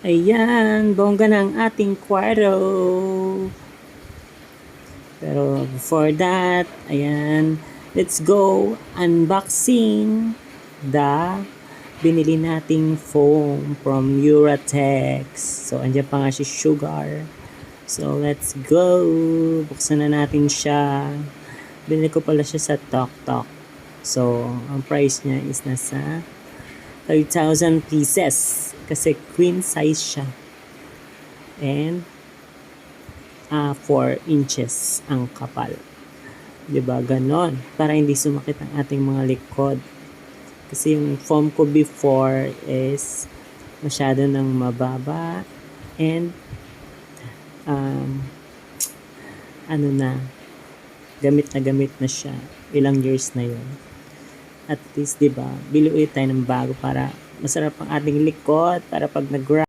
Ayan, bongga na ang ating kwarto. Pero before that, ayan, let's go unboxing the binili nating foam from Uratex. So, andyan pa nga si Sugar. So, let's go. Buksan na natin siya. Binili ko pala siya sa Tok Tok. So, ang price niya is nasa 3,000 pieces. Kasi queen size siya. And 4 inches ang kapal. Diba? Ganon. Para hindi sumakit ang ating mga likod. Kasi yung foam ko before is masyado nang mababa. And ano na, gamit na siya. Ilang years na yun. At least, diba, bili ulit tayo ng bago para masarap ang ating likod para pag nag